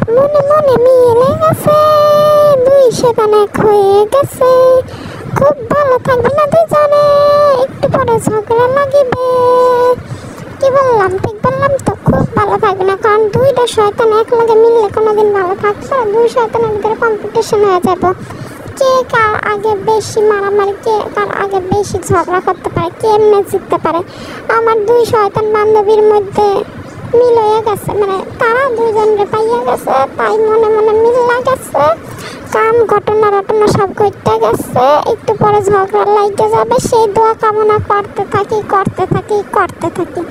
মনে মনে মিলে গেছে, দুই শয়তান এক হয়ে গেছে। খুব ভালো থাকবে না দুজনে, একটু পরে ঝগড়া লাগিবে। কি বললাম, ঠিক বললাম তো? খুব ভালো থাকবে না, কারণ দুইটা শয়তান এক লগে মিললে কোনোদিন ভালো থাকবে। দুই শয়তানের ভিতরে কম্পিটিশন হয়ে যাবে, কে কার আগে বেশি মারামারি, কে কার আগে বেশি ঝগড়া করতে পারে, কে এমনি জিততে পারে। আমার দুই শয়তান বান্ধবীর মধ্যে মিল হয়ে গেছে, মানে তারা দুইজনরে পাইয়া গেছে, তাই মনে মনে মিল লাগেছে। কাম ঘটনা রটনা সব ঘটতে গেছে, একটু পরে ঝগড়া লাইতে যাবে। সেই দোয়া কামনা করতে থাকি করতে থাকি করতে থাকি,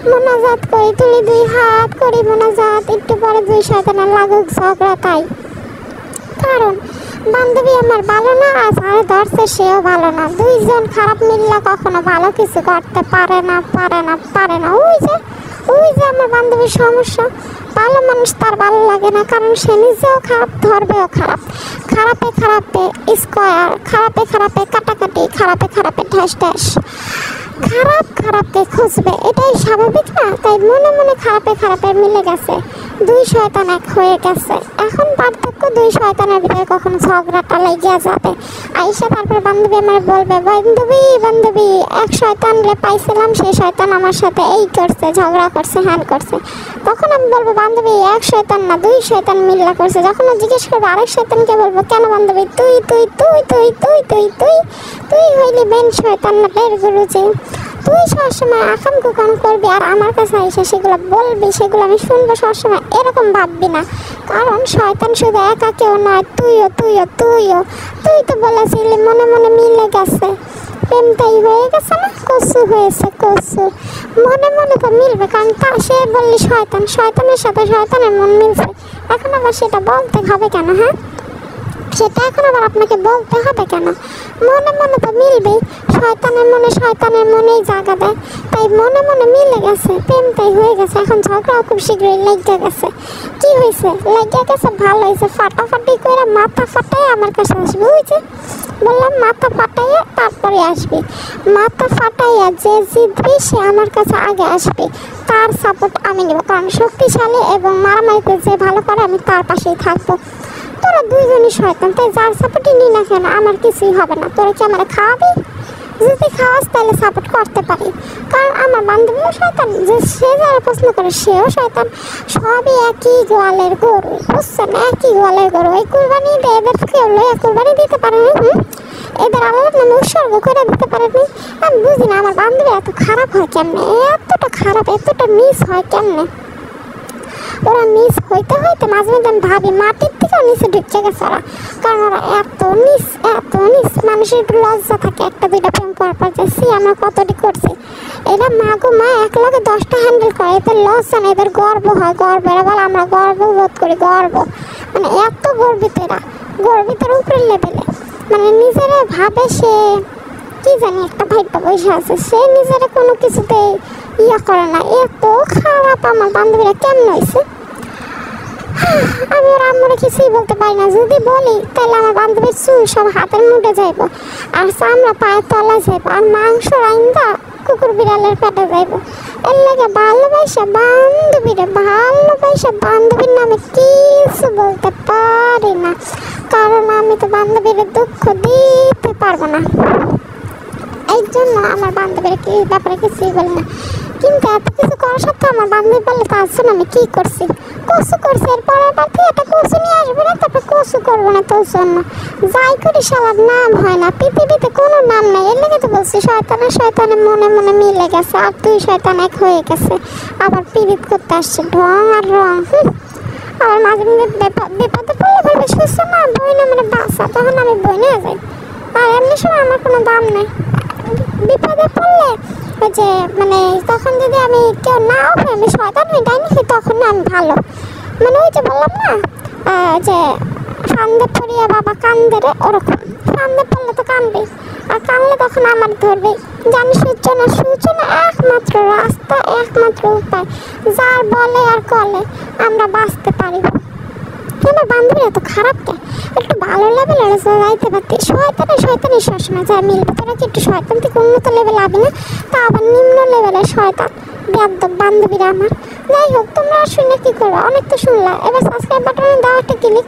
মোনাজাত করি, তুলি দুই হাত করি মোনাজাত। একটু পরে দুই শয়তানের লাগুক ঝগড়া। তাই কারণ বান্ধবী আমার ভালো না, আর যারে ধরছে সেও ভালো না। দুইজন খারাপ মিললে কখনো ভালো কিছু করতে পারে না, পারে না, পারে না। ওই যে আমার বান্ধবীর সমস্যা। ভালো মানুষ তার ভালো লাগে না, কারণ সে নিজেও খারাপ, ধরবেও খারাপ। খারাপে খারাপে স্কোয়ার, খারাপে খারাপে কাটাকাটি, খারাপে খারাপে ঠ্যাস ঠ্যাস। খারাপ খারাপকে খুঁজবে, এটাই স্বাভাবিক না? তাই মনে মনে খারাপে খারাপে মিলে গেছে, দুই শয়তান এক হয়ে গেছে। এখন পার্থক্য, দুই শয়তানের ভিতরে কখনো ঝগড়াটা লেগে যাবে। আইসা তারপর বান্ধবী আমার বলবে, বান্ধবী বান্ধবী এক শয়তান রে পাইছিলাম, সেই শয়তান আমার সাথে এই করছে, ঝগড়া করছে, হ্যান করছে। তখন আমি বলবো, বান্ধবী এক শয়তান না, দুই শয়তান মিল্লা করছে। যখন জিজ্ঞেস করবো আরেক শয়তানকে, বলবো, কেন বান্ধবী? তুই তুই তুই তুই তুই তুই তুই তুই হইলি মেন শয়তান না বের গুরুজি। তুই সবসময় আকাম কুকাম করবি, আর আমার কাছে এসে সেগুলো বলবি, সেগুলো আমি শুনবো সবসময়, এরকম ভাববি না। কারণ শয়তান শুধু একা কেউ নয়, তুইও তুইও তুইও। তুই তো বলেছিলি মনে মনে মিলে গেছে, প্রেমটাই হয়ে গেছে না, কসু হয়েছে কসু। মনে মনে তো মিলবে, কারণ তা সে বললি শয়তান, শয়তানের সাথে শয়তানের মন মিলছে। এখন আবার সেটা বলতে হবে কেন? হ্যাঁ, সেটা এখন আবার আপনাকে বলতে হবে কেন? মনে মনে তো মিলবেই, শয়তানের মনে শয়তানের মনেই জায়গা দেয়। তাই মনে মনে মিলে গেছে, প্রেমটাই হয়ে গেছে। এখন ঝগড়াও খুব শীঘ্রই লেগে গেছে। কি হয়েছে? লেগে গেছে, ভালো হয়েছে। ফাটাফাটি করে মাথা ফাটাই আমার কাছে আসবে। ওই যে বললাম, মাথা ফাটাইয়া তারপরে আসবে। মাথা ফাটাইয়া যে জিতবে সে আমার কাছে আগে আসবে, তার সাপোর্ট আমি নেব। কারণ শক্তিশালী এবং মারামারিতে যে ভালো করে আমি তার পাশেই থাকবো। তোরা দুইজনই শয়তান, তাই যার সাপোর্টই নি না কেন আমার কিছুই হবে না। তোরা কি আমার খাওয়াবি? যদি খাওয়াস তাহলে সাপোর্ট করতে পারি, কারণ আমার বান্ধবীও শয়তান, যে সে যারা প্রশ্ন করে সেও শয়তান। সবই একই গোয়ালের গরু, বুঝছেন? একই গোয়ালের গরু। এই কুরবানি এদের কেউ লইয়া কুরবানি দিতে পারেনি, এদের আল্লাহর নামে উৎসর্গ করে দিতে পারেনি। আমি বুঝি না আমার বান্ধবী এত খারাপ হয় কেমনে, এতটা খারাপ, এতটা মিস হয় কেমনে। ওরা নিচ হইতে হইতে মাঝে মাঝে আমি ভাবি মাটির থেকেও নিচে ঢুকে গেছে ওরা, কারণ ওরা এত নিচ, এত নিচ। মানুষের একটু লজ্জা থাকে একটা দুইটা প্রেম করার পর, যে সি আমরা কতটি করছি। এরা মা গো মা এক লগে 10টা হ্যান্ডেল করে, এদের লজ্জা না, এদের গর্ব হয়, গর্ব। এরা বলে আমরা গর্ব বোধ করি, গর্ব। মানে এত গর্বিত এরা, গর্বিতের উপরের লেভেলে। মানে নিজেরা ভাবে সে কি জানি একটা ভাইটা বসে আছে, সে নিজেরা কোনো কিছুতে ইয়া করে না। এত খারাপ আমার বান্ধবীরা কেমন হয়েছে, আমি ওর আম্মুরে কিছুই বলতে পারি না। যদি বলি তাহলে আমার বান্ধবীর চুল সব হাতের মুঠে যাইব, আর চামড়া পায়ের তলা যাইব, আর মাংস রাইন্দা কুকুর বিড়ালের পেটে যাইব। এর লাগে ভালোবাসা বান্ধবীরে, ভালোবাসা বান্ধবীর নামে কিছু বলতে পারি না, কারণ আমি তো বান্ধবীর দুঃখ দিতে পারবো না। এই জন্য আমার বান্ধবীর কি ব্যাপারে কিছুই বলি না। কিন্তু এত কিছু করার সত্ত্বেও আমার বান্ধবী বলে, তার জন্য আমি কী করছি? কচু করছি। এরপর আবার তুই একটা কচু নিয়ে আসবে না, তারপর কচু করবো না তোর জন্য। যাই করি শালার নাম হয় না, পৃথিবীতে কোনো নাম নাই। এর লেগে তো বলছি শয়তানের শয়তানের মনে মনে মিলে গেছে, আর তুই শয়তান এক হয়ে গেছে। আবার পীড়িত করতে আসছে, ঢং আর রং। আবার মাঝে মাঝে বিপদে পড়লে বলবে সুস্থ না, বই না মানে বাসা, তখন আমি বই নিয়ে যাই। আর এমনি সময় আমার কোনো দাম নেই। বিপদে পড়লে ওই যে মানে তখন যদি আমি কেউ না হই, আমি শয়তান হই, ডাইনি হই, তখন আমি ভালো। মানে ওই যে বললাম না যে ফান্দে পড়িয়া বাবা কান্দে রে, ওরকম। ফান্দে পড়লে তো কানবে, আর কানলে তখন আমার ধরবে। জানি সূচনা, সূচনা একমাত্র রাস্তা, একমাত্র উপায়। যার বলে আর কলে আমরা বাঁচতে পারিব। আমার বান্ধবী এত খারাপ কে? একটু ভালো লেভেলের যাইতে পারতি। শয়তানে শয়তানি সবসময় যা মিলবে। তোরা কি একটু শয়তান থেকে উন্নত লেভেল আবি না? তা আবার নিম্ন লেভেলের শয়তান বেয়াদব বান্ধবীরা আমার। যাই হোক, তোমরা শুনে কি করো, অনেক তো শুনলা, এবার সাবস্ক্রাইব বাটনে দাও একটা ক্লিক।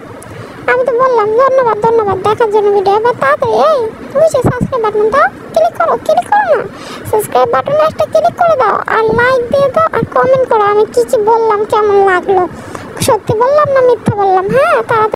আমি তো বললাম ধন্যবাদ ধন্যবাদ দেখার জন্য ভিডিও। এবার তাড়াতাড়ি এই বুঝে সাবস্ক্রাইব বাটন দাও, ক্লিক করো না, সাবস্ক্রাইব বাটনে একটা ক্লিক করে দাও, আর লাইক দিয়ে দাও, আর কমেন্ট করো আমি কি কি বললাম কেমন লাগলো, সত্যি বললাম না মিথ্যা বললাম। হ্যাঁ তাড়াতাড়ি